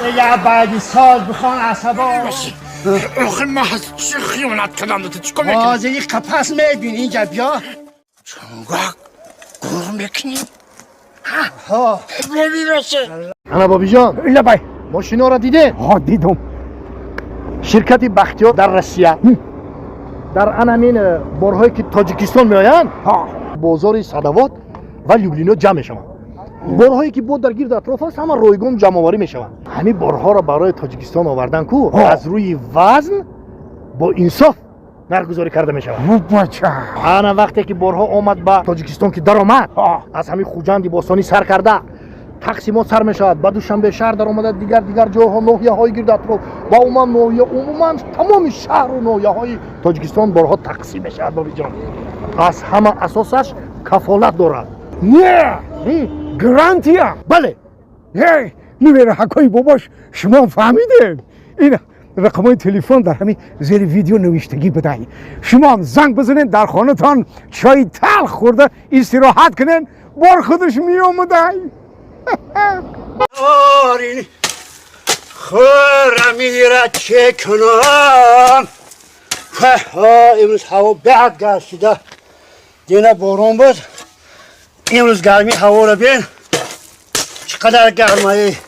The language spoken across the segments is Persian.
دیگه بعدی سال بخوان عصبا آخه ما از چه خیانت کردم تو چیکار میکنی؟ بازی قفص میبینی اینجا بیا چونگاه گور میکنی؟ ها بابی باشه انا بابی جان لبای ماشینا را دیده؟ ها دیدم شرکت بختیار در روسیه در انامین بارهایی که تاجیکستان میآیند بازار صدوات و لوبلینا جمع میشوند بارهایی که بود در گرد اطراف است همه رایگان جمع آوری میشوند همین بارها را برای تاجیکستان آوردن کو از روی وزن با انصاف نرگزاری کرده میشوند بچه انا وقتی که بارها آمد به تاجیکستان که در آمد از همین خوجند باستانی سر کرده تقسیمات سر میشود بعد دوشنبه شهر در آمده دیگر جاها ناحیه های گرد اطراف و عموما تمام شهر و ناحیه های تاجیکستان بارها تقسیم میشود بابی جان از همه اساسش کفالت دارد نه گرانتیا بله هی نمیره حکای باباش شما فهمیدین این رقمای تلفن در همین زیر ویدیو نوشتگی بدهید شما هم زنگ بزنین در خانه تان چای تلخ خورده استراحت کنین بار خودش می آمده آرین خورم میره چه کنم امروز هوا بعد گرسیده دینه بارون بود امروز گرمی هوا رو بین چقدر گرمایی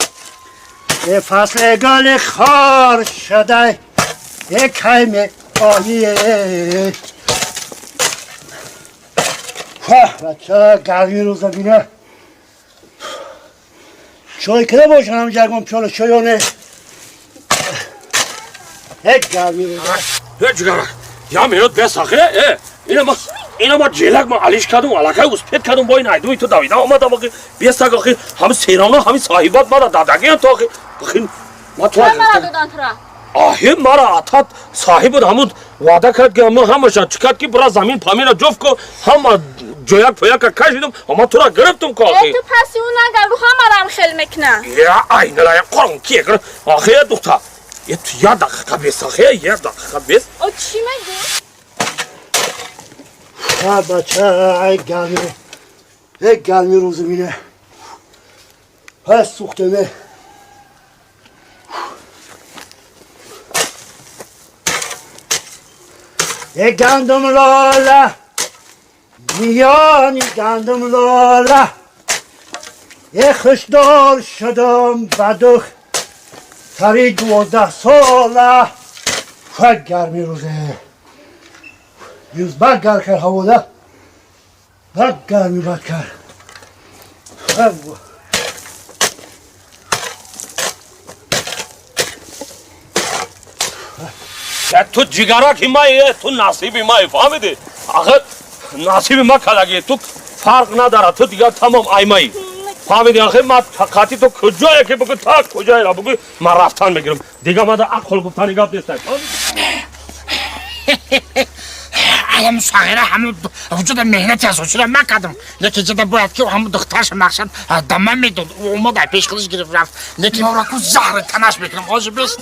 یه فصل گل خار شده یه کمی آلیه بچه گرمی روز بینه چای کده باشن هم جرگم پیاله چایانه یک گرمی روز جگرک یا میاد بساخه اینا ما جلک ما علیش کردم علاقه اسپید کردم با این ایدوی تو دویدن آمدم آخه بیستک آخه همه سیرانا همه صاحبات ما را دادگی هم تو آخه بخین ما تو چرا مرا دادن تو را؟ آهی مرا اتات صاحب بود همون وعده کرد که همه شد چکرد که برا زمین پامین را جفت که همه جویک پویک کشیدم اما تو را گرفتم که آخه تو پسی اون نگر رو همه را هم خیل میکنه یا اینه را قرم کیه کرد آخه دختر یه تو یه دقیقه بیست آخه یه دقیقه بیست او چی میگی؟ بچه یک گرمی روز مینه پس سوخته می یک گندم لاله میانی گندم لاله یک خشدار شدم بدخ تری 12 ساله خود گرمی روزه یوز بد گر کرد هواده بد گرمی بد کرد تو جگرک مایه تو نصیبی مای فهمیدی آخه نصیب ما کلاگی تو فرق نداره تو دیگر تمام ایمایی فهمیدی آخه ما خاطی تو کجایی که بگو تا کجایی را بگو من رفتن بگیرم دیگه ما در عقل گفتنی گفت نیستن الان صغیره همون وجود مهنتی از وجود من کردم نتیجه باید که همون دخترش مقصد دمم میدون اومد در پیش خودش گرفت رفت لیکن اون را که زهر تنش بکنم آجی بست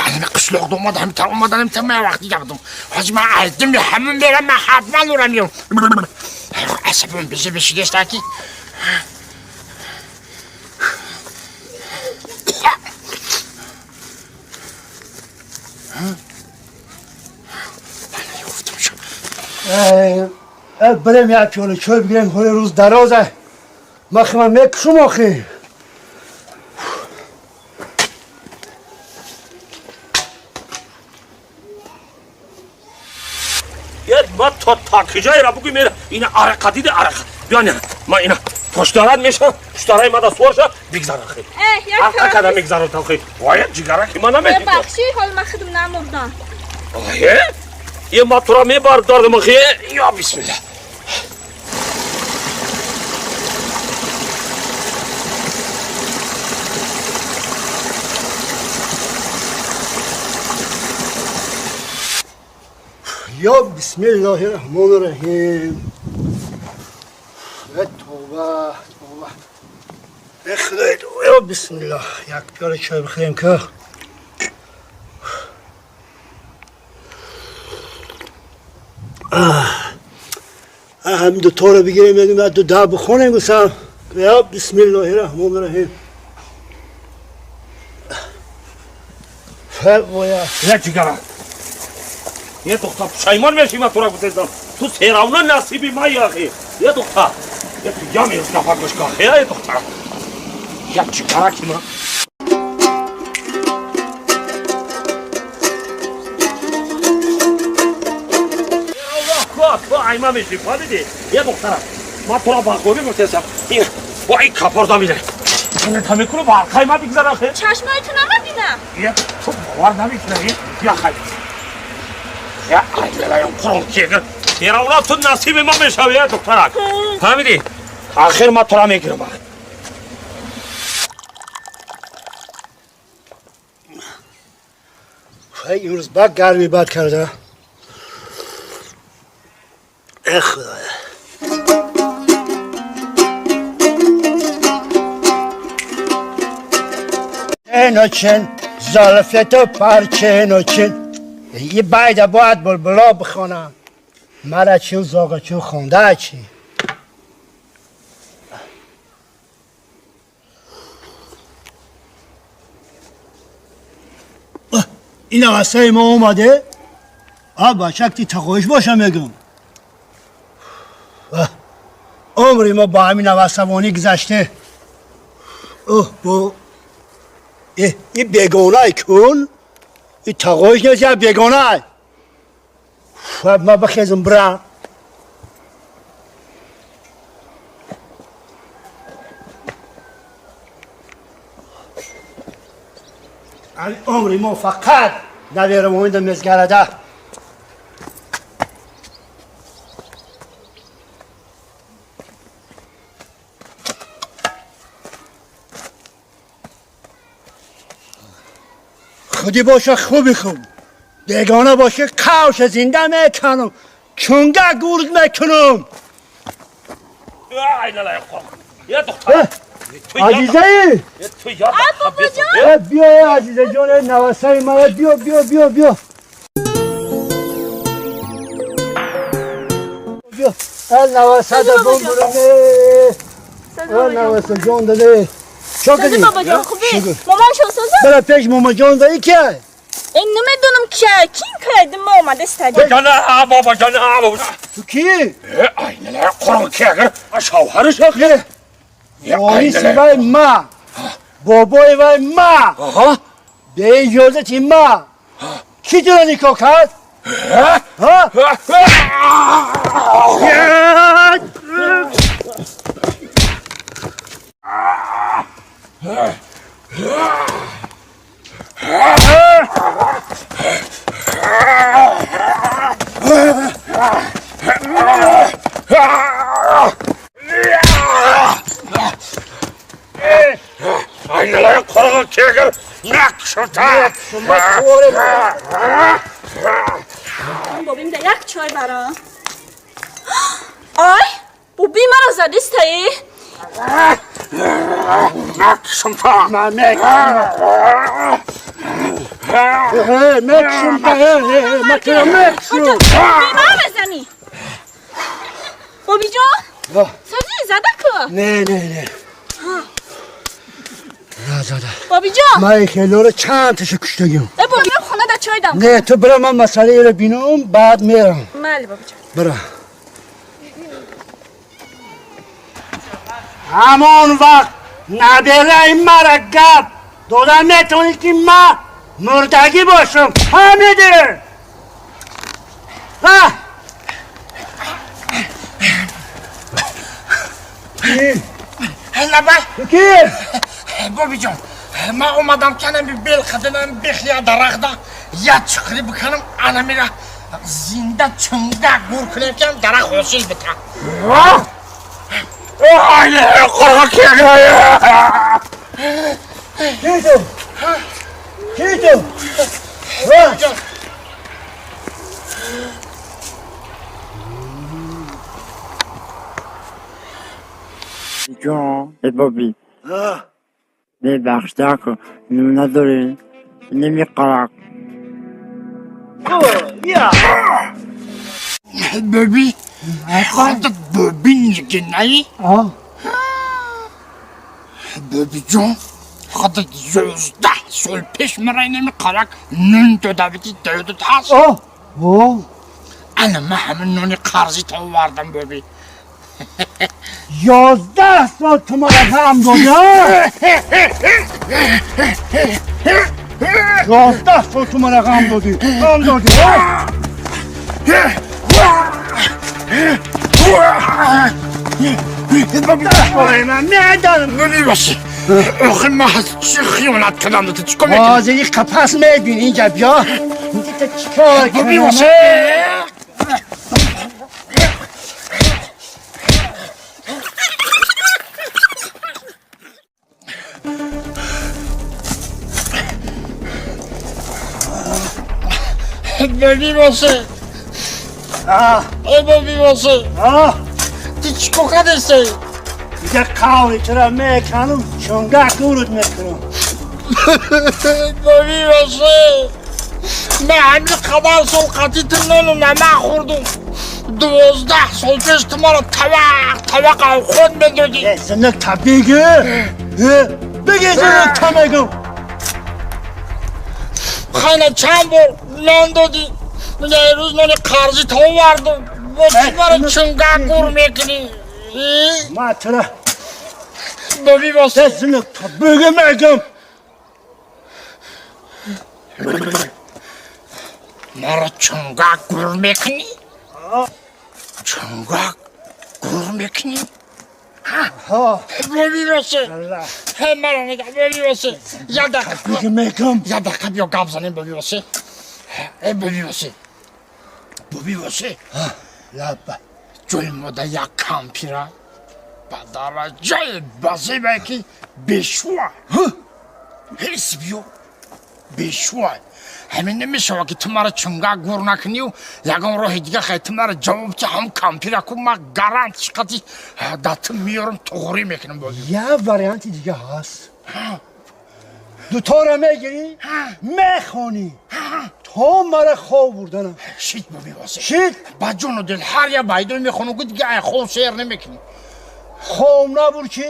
الان قشلوق اومد همیتر اومدن همیتر من وقتی گفتم حاجی من عیدم همون برم من حتما رو میام عصبم بیشه بشیدش تاکی بریم یک پیاله چای بگیریم حال روز درازه مخی من میکشم آخی یه ما تا کجایی را بگوی میره این عرقه دیده عرقه بیان ما اینا پشتارت میشه پشتارای ما دا سور شد بگذارم خیلی عرقه کده میگذارم تا خیلی وای جگرکی ما نمیدید ببخشی حال من خودم نمردم آیه یه ما تو را میبار داردم خیلی یا بسم الله یا بسم الله الرحمن الرحیم توبه خدای یا بسم الله یک پیاله چای بخوریم که همین دو تا رو بگیریم یه دو ده بخونیم گفتم یا بسم الله الرحمن الرحیم باید یه جگرا یه دختر پشایمان میشی من تو را گفتم تو سیراونا نصیبی مایی آخی یه دختر یه تو جامعه از نفر گشگاه یه دختر یه جگرا کی من تو ایما میشی فهمیدی یه دختر من تو را با خوبی گفتم این با این کپار میره این تا میکنه با خیلی ما بگذار آخه چشمایتون هم ببینم. یه تو باور نمیکنه یا خیلی یا ایلا یا قرآن کیگر تیرا اونا تو نصیب ما میشه یه دخترک فهمیدی آخر ما تو را میگیرم این روز بعد گرمی بد کرده ای خدایا چن زلفت و پرچن و چن یه باید بلبلا بخونم مرا چون زاغا چون خونده چی این واسه ما اومده با شکتی تقویش باشم میگم عمری ما با همین عوضوانی گذشته این بیگانه کن این تقویش نیست یا بیگانه ما بخیزم برم عمری ما فقط ندارم اومدم مزگرده خودی باشه خوبی خوب بیگانه باشه کاوش زنده میکنم چونگه گورد میکنم ایلا یا قرآن یه دختر عزیزه تو یاد بیا عزیزه جان نواسه ما بیا بیا نواسه دا بون برمه نواسه جان داده چو سازی کدی؟ بابا جان خوبی؟ مامان شو سازی؟ برای پیش ماما جان دایی که؟ این نمیدونم که کیم که ما اومده استادی بابا جان بابا تو کی؟ ایلا یا قرآن کیگر شوهرش آخه وانی سیوای ما بابای وای ما به اجازت ما کی تو را نکاح کرد؟ ایلا یا قرآن کیگر نکشتا بابیم ده یک چای برا آی بوبی مرا زدی استایی نکشتا بوبی مرا بزنی بوبی جان سازی زده که نه زده بوبی جان من خیلی رو چند تشو کشتگیم ای بوبی من خونه ده چای دم نه تو برای من مسئله رو بینم بعد میرم مالی بوبی جان برای همون وقت نبیره این مرا گپ دادن میتونی که من مردگی باشم حمیده هلا بای تو کی؟ بابی جان ما اومدم کنم بیل خدنم بخیا درخت یا چخری بکنم انا میره زنده چونده گور کنم که درخت حاصل بتم ایلا قرآن کیگر کی تو؟ جان بابی ببخش داکو نداری نمیقرق ببی خودت ببین که نی ببی جون خود 11 سال پیش مرای نمیخورک نون تو دویدی دویدت هست اوه انا ما همین نونی قرضی تو وردم ببی 11 سال تو ما هم دادی 11 سال تو ما هم دادی من ندارم ببی باشه آخه ما از چی خیانت کردم تو چی کنم بازه یک قفص میبینی اینجا بیا اینجا تو چیکار ببی باشه ببی باشه ببی باشه ти чӣ кор кардеси دیگه قاوی چرا میکنم چونگه دورت میکنم ببی باشه من همین قدر سال قطیت نون و نمک خوردم 12 سال پیش تو ما رو طبق خود میدادی زنک تا بگه زنک تا میگم خیلی چند بار نان دادی میگه این روز نان قرضی تو وردم با چی برای چونگه گور میکنی ما چرا ببی باشه زنک تا بگه میگم مرا چونگه گور میکنی چونگه گور میکنی ببی باشه مرا نگه ببی باشه یه دقیقه بگه میگم یه دقیقه بیا گپ زنیم ببی باشه ببی باشه ببی باشه لبه جای ماده یک کمپیره به درجه بازی که بشوه هیس بیو بشوه همین نمیشه که تو مرا چونگه گور نکنی و یکم راه دیگه خیلی تو مرا جواب چه هم کمپیره کن من گرانت شکتی داتو میارم تغری میکنم بازی یه واریانت دیگه هست دوتا رو میگیری میخونی تو مرا خواب بردنم شید ببی واسه شید با جون و دل هر یه بایدون میخونو که دیگه خواب شعر نمیکنی خواب نبور چی؟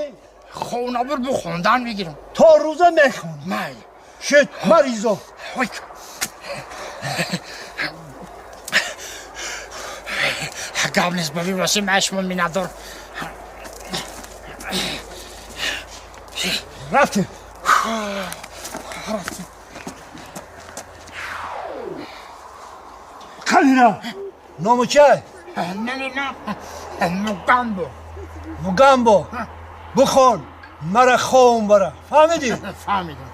خواب نبور بو خوندن میگیرم تا روزه میخونی مای شید مریضو قبل نیست ببی واسه مشمون می ندار رفتی خلینا نامو چه؟ نه مگامبو مگامبو بخون مرا خوام برا فهمیدی؟ فهمیدم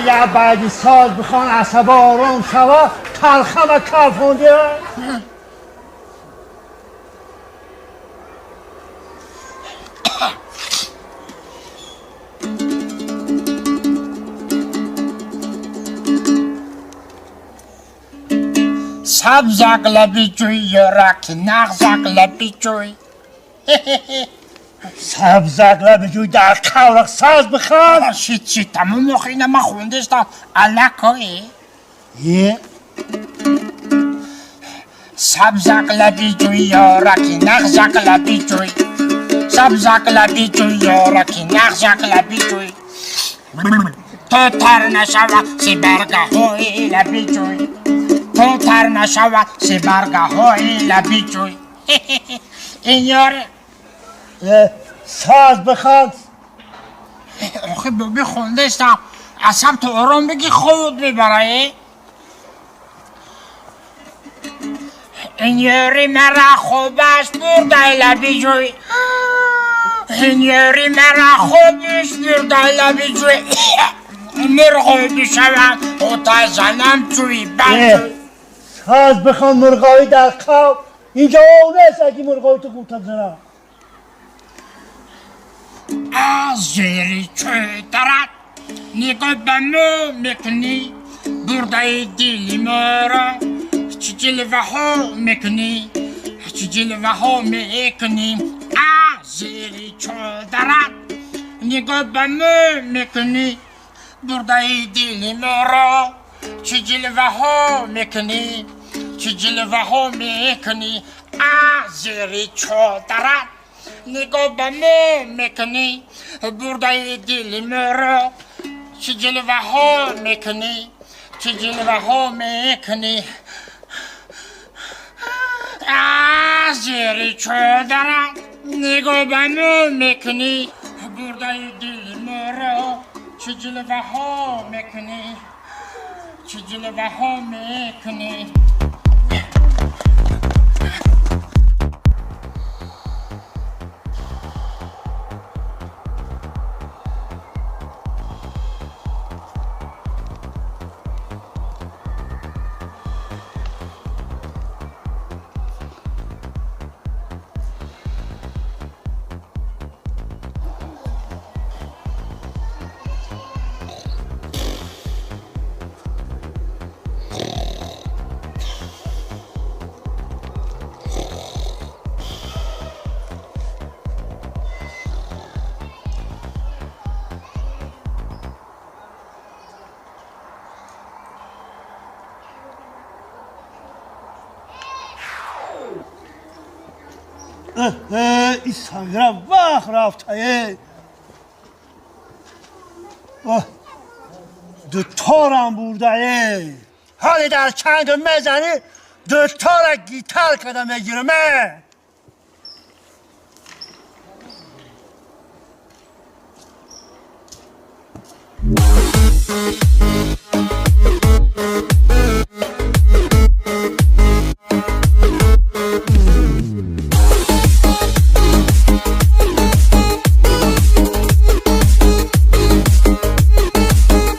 یا بعدی ساز بخوان عصب آرام شوا تلخم کافونده سبزک لبی جوی یارک نغزک لبی جوی سبزک لبجوی در کورق ساز بخوان شید تمام خیلی ما خوندشتم علکایی یه سبزک لبی جوی یارکی نغزک لبی جوی سبزک لبی جوی یارکی نغزک لبی جوی تو تر نشوه سی برگه های لبی جوی تو تر نشوه سی برگه های لبی جوی این یاره ساز بخوان آخه ببی خوندشتم اصلا تو آرام بگی خود میبره این یاری مرا خوبش برده لبی جوی این یاری مرا خوبش برده لبی جوی مرغوی بشوم او تا زنم جوی بجوی ساز بخوان مرغایی در خواب اینجا او نیست اگه مرغایی تو قوطت زنم از زیری چوی درد نگاه به مو میکنی برده دیلی مرا چی جلوه ها میکنی چی جلوه ها میکنی از زیری چوی درد نگاه به مو میکنی برده دیلی مرا چی جلوه ها میکنی چه جلوه ها میکنی از زیر چادرت نگاه به ما میکنی برده دل مرا چه جلوه ها میکنی چه جلوه ها میکنی از زیر چادرت نگاه به ما میکنی برده دل مرا چه جلوه ها میکنی چه جلوه ها میکنی این سنگرم وقت رفته دو تارم برده حالی در چند میزنی دو تار گیتار کده میگیرمه